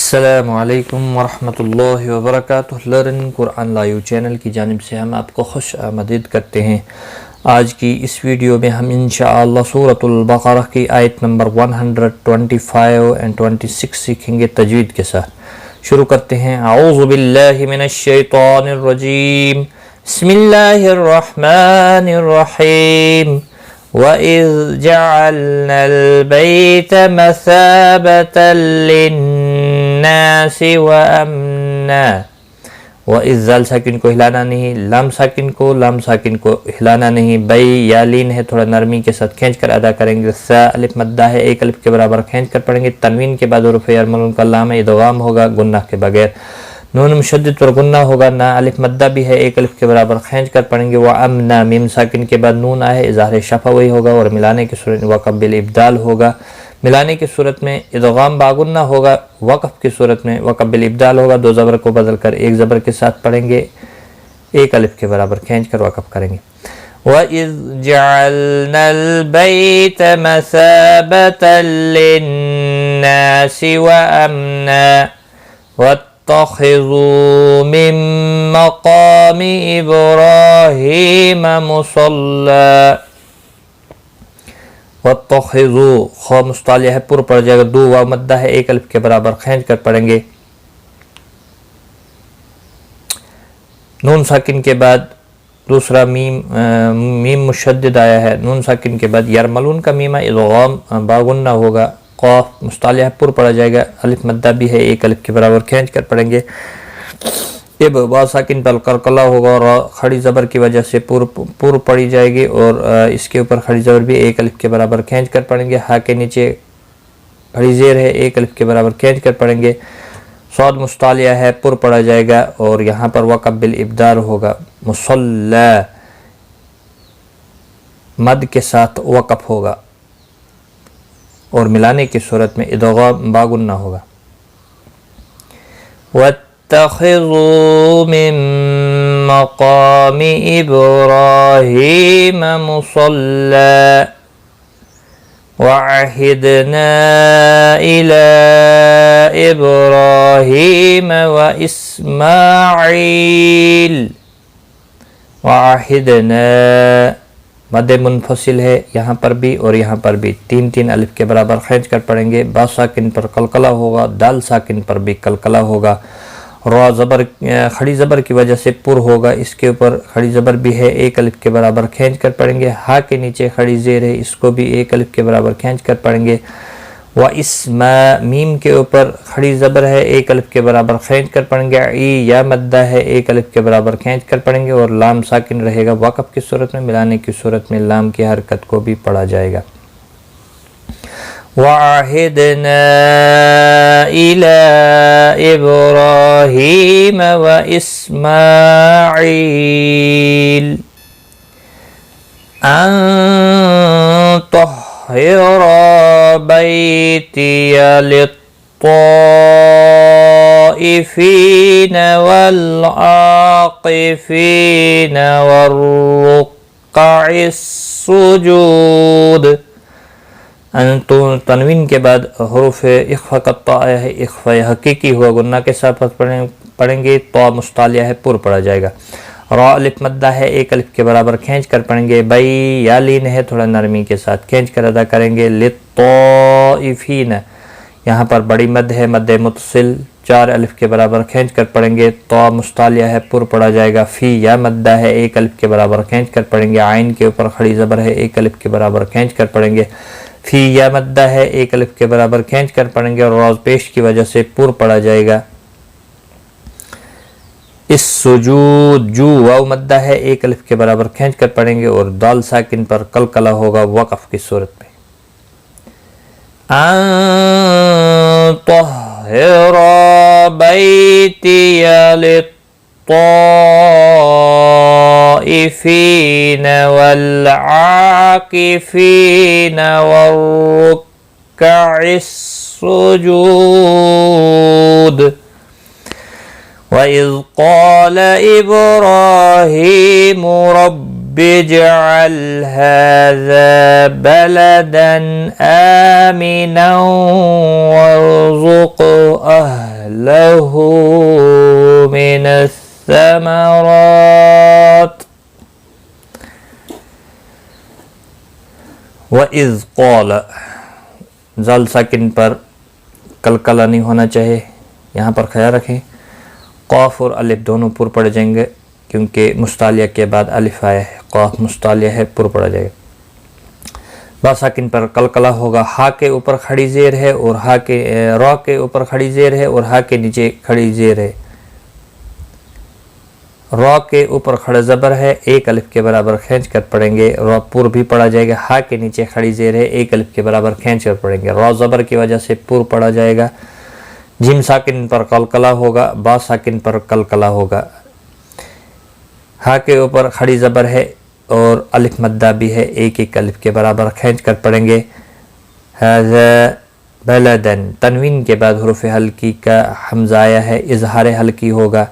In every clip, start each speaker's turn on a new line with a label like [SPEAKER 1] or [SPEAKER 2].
[SPEAKER 1] السلام علیکم ورحمۃ اللہ وبرکاتہ۔ لرننگ قرآن لائیو چینل کی جانب سے ہم آپ کو خوش آمدید کرتے ہیں۔ آج کی اس ویڈیو میں ہم انشاءاللہ سورۃ البقرہ کی آیت نمبر 125 اور 26 سیکھیں گے تجوید کے ساتھ۔ شروع کرتے ہیں۔ اعوذ باللہ من الشیطان الرجیم، بسم اللہ الرحمن الرحیم۔ وَإِذْ جَعَلْنَا الْبَيْتَ مَثَابَةً لِلنَّاسِ وَأَمْنًا۔ وَإِذْ زال ساکن کو ہلانا نہیں، لام ساکن کو ہلانا نہیں، بئی یا لین ہے تھوڑا نرمی کے ساتھ کھینچ کر ادا کریں گے۔ سا الف مدہ ہے، ایک الف کے برابر کھینچ کر پڑھیں گے۔ تنوین کے بعد حروف یرملون کا لام ادغام ہوگا گنہ کے بغیر۔ نون مشدد پر گنہ ہوگا، نا الف مدہ بھی ہے، ایک الف کے برابر کھینچ کر پڑھیں گے۔ وَأَمْنَا میم ساکن کے بعد نون آئے، اظہار شفا وہی ہوگا اور ملانے کی صورت وقبل ابدال ہوگا۔ ملانے کی صورت میں ادغام باغنہ ہوگا، وقف کی صورت میں وقبل ابدال ہوگا۔ دو زبر کو بدل کر ایک زبر کے ساتھ پڑھیں گے، ایک الف کے برابر کھینچ کر وقف کریں گے۔ وَإِذْ جَعَلْنَا الْبَيْتَ مَثَابَةً لِلنَّاسِ وَأَمْنًا وَاتَّخِذُوا مِن مَّقَامِ إِبْرَاهِيمَ مُصَلًّى۔ وَاتَّخِذُوا خو مستعلیہ ہے، پر پڑ جائے گا، دو واو مدہ ہے، ایک الف کے برابر کھینچ کر پڑھیں گے۔ نون ساکن کے بعد دوسرا میم مشدد آیا ہے، نون ساکن کے بعد یرملون کا میمہ ادغام باغنہ ہوگا۔ قاف مستعلیہ پر پڑا جائے گا، الف مدہ بھی ہے، ایک الف کے برابر کھینچ کر پڑھیں گے۔ اب با ساکن پر قلقلہ ہوگا اور کھڑی زبر کی وجہ سے پر پڑی جائے گی اور اس کے اوپر کھڑی زبر بھی ایک الف کے برابر کھینچ کر پڑھیں گے۔ ہا کے نیچے کھڑی زیر ہے، ایک الف کے برابر کھینچ کر پڑھیں گے۔ صاد مستعلیہ ہے، پر پڑا جائے گا اور یہاں پر وقبل ابدال ہوگا۔ مصلی مد کے ساتھ وقف ہوگا اور ملانے کی صورت میں ادغام باغنہ ہوگا۔ وَاتَّخِذُوا مِن مَّقَامِ إِبْرَاهِيمَ مُصَلًّى وَعَهِدْنَا إِلَىٰ إِبْرَاهِيمَ وَإِسْمَاعِيلَ۔ وَعَهِدْنَا مد منفصل ہے یہاں پر بھی اور یہاں پر بھی، تین الف کے برابر کھینچ کر پڑھیں گے۔ با ساکن پر قلقلہ ہوگا، دال ساکن پر بھی قلقلہ ہوگا۔ را زبر کھڑی زبر کی وجہ سے پر ہوگا، اس کے اوپر کھڑی زبر بھی ہے، ایک الف کے برابر کھینچ کر پڑھیں گے۔ ہا کے نیچے کھڑی زیر ہے، اس کو بھی ایک الف کے برابر کھینچ کر پڑھیں گے۔ میم کے اوپر کھڑی زبر ہے، ایک الف کے برابر کھینچ کر پڑھیں گے۔ ای یا مدہ ہے، ایک الف کے برابر کھینچ کر پڑھیں گے اور لام ساکن رہے گا وقف کی صورت میں، ملانے کی صورت میں لام کی حرکت کو بھی پڑھا جائے گا۔ وَعَهِدْنَا إِلَىٰ إِبْرَاهِيمَ وَإِسْمَاعِيلَ أَن طَهِّرَ بَيْتِيَ لِلطَّائِفِينَ وَالْعَاكِفِينَ وَالرُّكَّعِ السُّجُودِ۔ تنوین کے بعد حروف اخفا کا طا آیا ہے، اخفا حقیقی ہوا گنہ کے ساتھ پڑھیں گے۔ طا مستعلیہ ہے، پر پڑا جائے گا۔ را الف مدہ ہے، ایک الف کے برابر کھینچ کر پڑھیں گے۔ بئی یا لین ہے، تھوڑا نرمی کے ساتھ کھینچ کر ادا کریں گے۔ للطائفین یہاں پر بڑی مد ہے، مد متصل، چار الف کے برابر کھینچ کر پڑھیں گے۔ طا مستعلیہ ہے، پر پڑا جائے گا۔ فی یا مدہ ہے، ایک الف کے برابر کھینچ کر پڑھیں گے۔ عین کے اوپر کھڑی زبر ہے، ایک الف کے برابر کھینچ کر پڑھیں گے۔ فی یا مدہ ہے، ایک الف کے برابر کھینچ کر پڑھیں گے اور راز پیش کی وجہ سے پر پڑا جائے گا۔ اس سجود جو واو مدہ ہے، ایک الف کے برابر کھینچ کر پڑھیں گے اور دال ساکن پر قلقلہ ہوگا وقف کی صورت میں۔ ان طہر بیتی للطائفین والعاکفین والرکع السجود۔ وَإِذْ قَالَ إِبْرَاهِيمُ رَبِّ اجْعَلْ هَذَا بَلَدًا آمِنًا وَارْزُقْ أَهْلَهُ لَهُ مِنَ الثَّمَرَاتِ. وَإِذْ قَالَ زال ساکن پر قلقلہ نہیں ہونا چاہیے، یہاں پر خیال رکھیں قاف اور الف دونوں پر پڑ جائیں گے کیونکہ مستعلیہ کے بعد الف آیا ہے، قاف مستعلیہ ہے، پر پڑا جائے گا. با ساکن پر قلقلہ ہوگا، ہا کے اوپر کھڑی زیر ہے اور ہا کے را کے اوپر کھڑی زیر ہے اور ہا کے نیچے کھڑی زیر ہے. را کے اوپر کھڑا زبر ہے، ایک الف کے برابر کھینچ کر پڑھیں گے، را پر بھی پڑھا جائے گا. ہا کے نیچے کھڑی زیر ہے، ایک الف کے برابر کھینچ کر پڑھیں گے، را زبر کی وجہ سے پر پڑھا جائے گا. جیم ساکن پر قلقلہ ہوگا، با ساکن پر قلقلہ ہوگا. ہا کے اوپر کھڑی زبر ہے اور الف مدہ بھی ہے، ایک ایک الف کے برابر کھینچ کر پڑھیں گے. ھذا بلدن، تنوین کے بعد حروف حلقی کا حمزہ آیا ہے، اظہار حلقی ہوگا.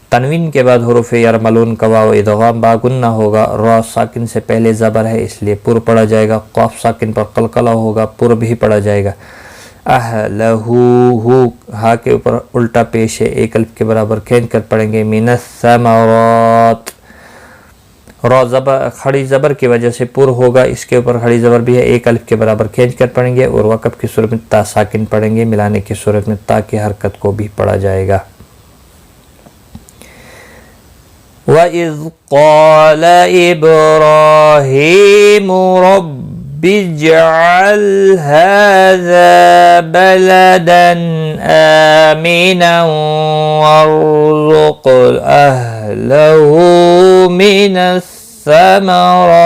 [SPEAKER 1] تنوین کے بعد حروف یرملون کا واو ادغام با گنہ ہوگا. را ساکن سے پہلے زبر ہے اس لیے پر پڑھا جائے گا. قاف ساکن پر قلقلہ ہوگا، پر بھی پڑھا جائے گا. اہلہو، ہو ہا کے اوپر الٹا پیش ہے، ایک الف کے برابر کھینچ کر پڑھیں گے. من الثمرات، را زبر کھڑی زبر کی وجہ سے پر ہوگا، اس کے اوپر کھڑی زبر بھی ہے، ایک الف کے برابر کھینچ کر پڑھیں گے اور وقف کی صورت میں تا ساکن پڑھیں گے، ملانے کی صورت میں تا کی حرکت کو بھی پڑھا جائے گا. وَإِذْ قَالَ إِبْرَاهِيمُ رَبِّ اجْعَلْ هَذَا بَلَدًا آمِنًا وَارْزُقْ أَهْلَهُ مِنَ الثَّمَرَاتِ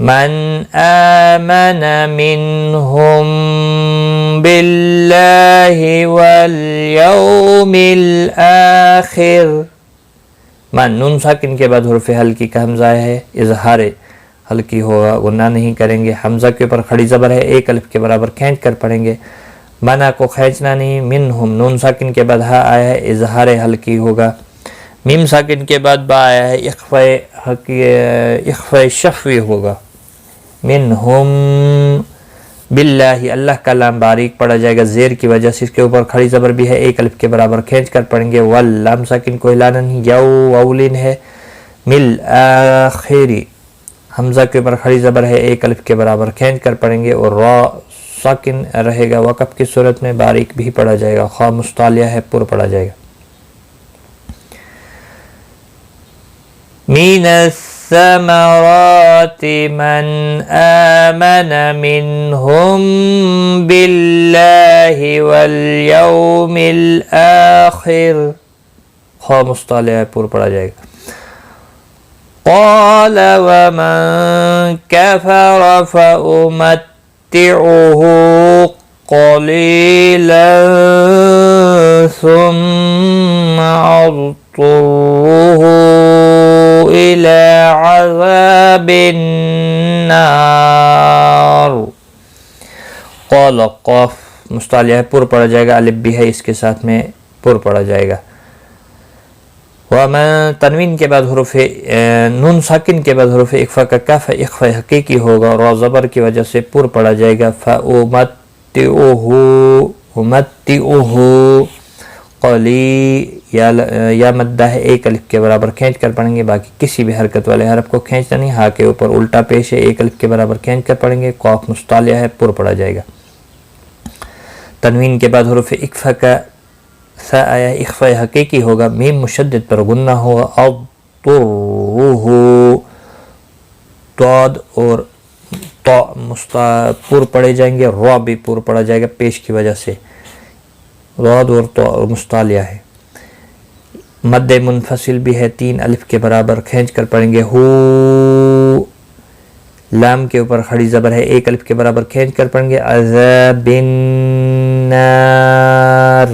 [SPEAKER 1] من آمن منهم بالله واليوم الآخر. من نون ساکن کے بعد حرف حلقی کا حمزہ ہے، اظہار حلقی ہوگا، غنہ نہیں کریں گے. حمزہ کے اوپر کھڑی زبر ہے، ایک الف کے برابر کھینچ کر پڑھیں گے، منا کو کھینچنا نہیں. منہم نون ساکن کے بعد ہا آیا ہے، اظہار حلقی ہوگا. میم ساکن کے بعد با آیا ہے، اخفاء شفوی ہوگا. منہم باللہ، اللہ کا لام باریک پڑھا جائے گا زیر کی وجہ سے، اس کے اوپر کھڑی زبر بھی ہے، ایک الف کے برابر کھینچ کر پڑھیں گے. واللام ساکن کو ہلانا نہیں، یو واولین ہے. مل آخری، حمزہ کے اوپر کھڑی زبر ہے، ایک الف کے برابر کھینچ کر پڑھیں گے اور را ساکن رہے گا، وقف کی صورت میں باریک بھی پڑھا جائے گا. خواہ مستعلیہ ہے، پر پڑھا جائے گا. من الثمرات من آمن منهم بالله واليوم الآخر، خواہ مستعلیہ ہے، پر پڑھا جائے گا. قال ومن كفر فأمتعه قليلا ثم أضطره إلى عذاب النار. قال قاف مستعلیہ ہے، پر پڑھا جائے گا، الف بھی ہے اس کے ساتھ میں، پر پڑھا جائے گا. ومن تنوین کے بعد حروف نون ساکن کے بعد حروف اخفا کا کف اخفا حقیقی ہوگا، را زبر کی وجہ سے پر پڑھا جائے گا. فَأُمَتِّعُهُ قلی، یا مدہ ہے، ایک الف کے برابر کھینچ کر پڑھیں گے، باقی کسی بھی حرکت والے حرف کو کھینچنا نہیں. ہا کے اوپر الٹا پیش ہے، ایک الف کے برابر کھینچ کر پڑھیں گے. قاف مستعلیہ ہے، پر پڑھا جائے گا. تنوین کے بعد حروف اخفا کا سا آیا، اخفا حقیقی ہوگا، میم مشدد پر غنہ ہوگا. اضطروہ، ضاد اور طا پر پڑھے جائیں گے، را بھی پر پڑھا جائے گا پیش کی وجہ سے، ضاد اور طا مستعلیہ ہے. مد منفصل بھی ہے، تین الف کے برابر کھینچ کر پڑھیں گے. ہو، لام کے اوپر کھڑی زبر ہے، ایک الف کے برابر کھینچ کر پڑھیں گے. عذاب النار،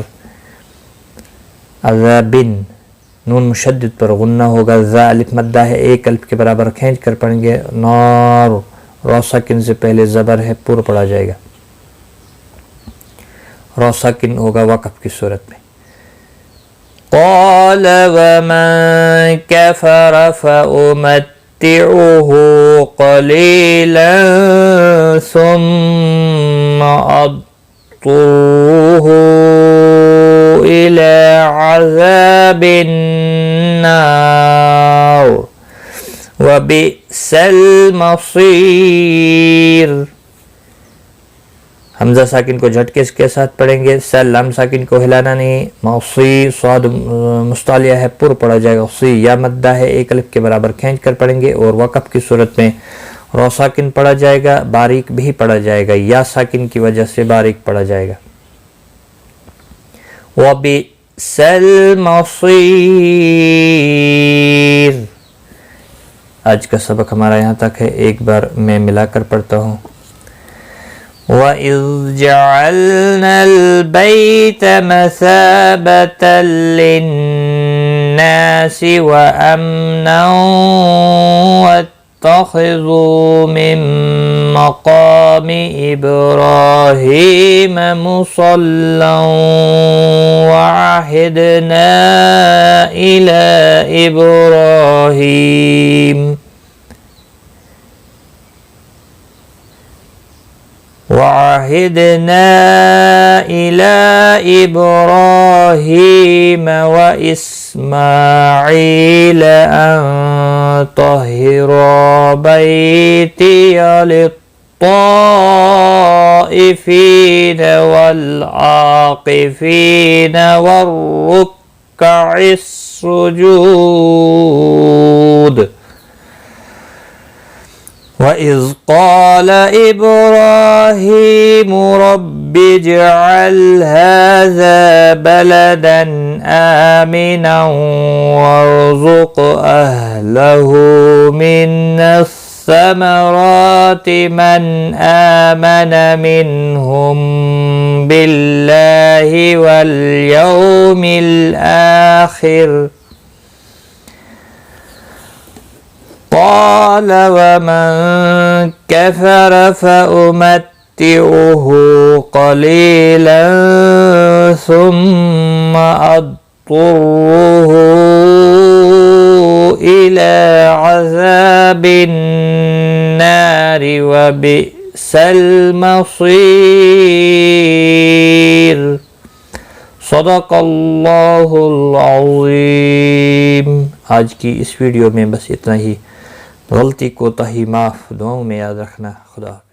[SPEAKER 1] عذابن، نون مشدد پر غنہ ہوگا، ذا الف مدہ ہے، ایک الف کے برابر کھینچ کر پڑھیں گے. نار، را ساکن سے پہلے زبر ہے، پر پڑھا جائے گا. را ساکن ہوگا وقف کی صورت میں. قال ومن كفر فأمتعه قليلا ثم اضطروه إلى عذاب النار وبئس المصير. حمزہ ساکن کو جھٹکے کے ساتھ پڑھیں گے. سل لام ساکن کو ہلانا نہیں. موصی صاد مستعلیہ ہے پر پڑھا جائے گا. سی یا مدہ ہے ایک الف کے برابر کھینچ کر پڑھیں گے. اور وقف کی صورت میں رو ساکن پڑھا جائے گا, باریک بھی پڑھا جائے گا, یا ساکن کی وجہ سے باریک پڑھا جائے گا. وَبِئْسَ الْمَصِيرُ. آج کا سبق ہمارا یہاں تک ہے. ایک بار میں ملا کر پڑھتا ہوں. وَإِذْ جَعَلْنَا الْبَيْتَ مَثَابَةً لِلنَّاسِ وَأَمْنًا وَاتَّخِذُوا مِن مَّقَامِ إِبْرَاهِيمَ مُصَلًّى وَعَهِدْنَا إلى إبراهيم وإسماعيل أن طهرا بيتي للطائفين والعاكفين والركع السجود. وَإِذْ قَالَ إِبْرَاهِيمُ رَبِّ اجْعَلْ هَذَا بَلَدًا آمِنًا وَارْزُقْ أَهْلَهُ مِنَ الثَّمَرَاتِ مَنْ آمَنَ مِنْهُمْ بِاللَّهِ وَالْيَوْمِ الْآخِرِ. قال ومن كفر فأمتعه قليلا ثم أضطره إلى عذاب النار وبئس المصير. صدق اللہ العظیم. آج کی اس ویڈیو میں بس اتنا ہی. غلطی کوتاہی معاف, دعاؤں میں یاد رکھنا. خدا.